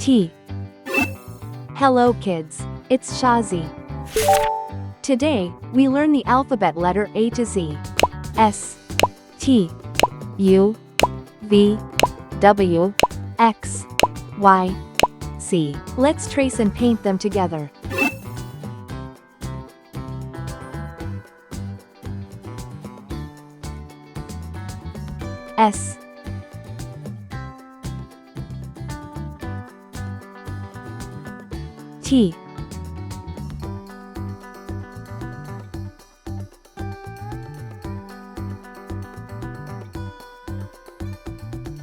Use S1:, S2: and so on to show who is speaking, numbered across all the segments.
S1: T. Hello kids, it's Shazi. Today, we learn the alphabet letter A to Z. S, T, U, V, W, X, Y, Z. Let's trace and paint them together. S, T,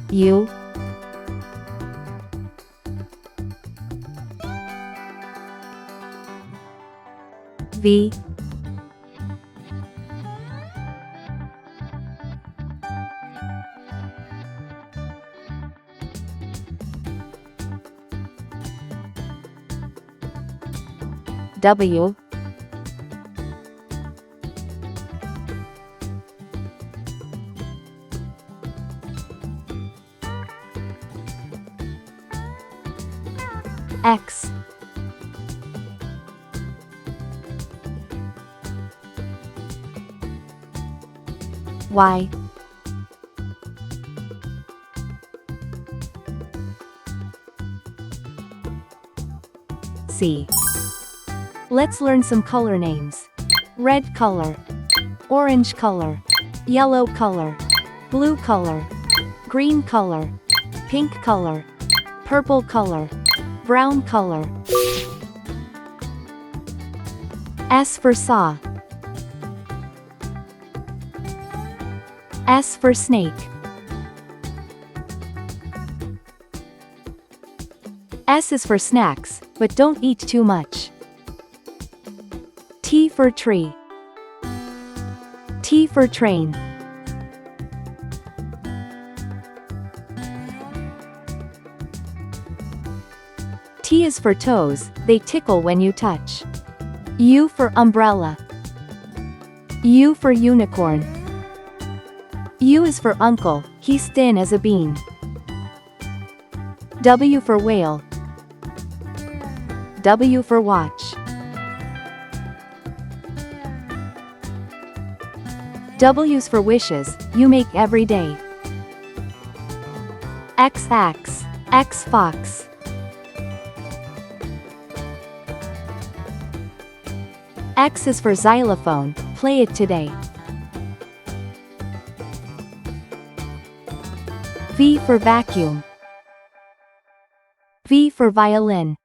S1: U, V, W, X, Y, Z. Let's learn some color names. Red color, orange color, yellow color, blue color, green color, pink color, purple color, brown color. S for saw. S for snake. S is for snacks, but don't eat too much. T for tree. T for train. T is for toes, they tickle when you touch. U for umbrella. U for unicorn. U is for uncle, he's thin as a bean. W for whale. W for watch. W's for wishes, you make every day. X axe, X fox. X is for xylophone, play it today. V for vacuum. V for violin.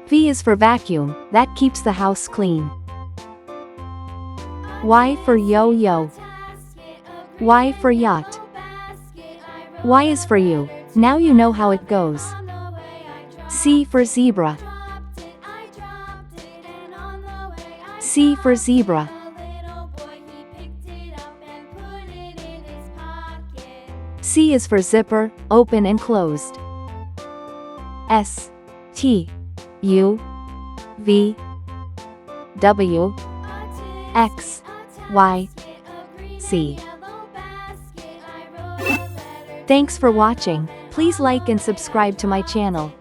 S1: V is for vacuum, that keeps the house clean. Y for yo-yo. Y for yacht. Y is for you, now you know how it goes. C for zebra. C for zebra. C is for zipper, open and closed. S, T, U, V, W, X, Y, Z. Thanks for watching. Please like and subscribe to my channel.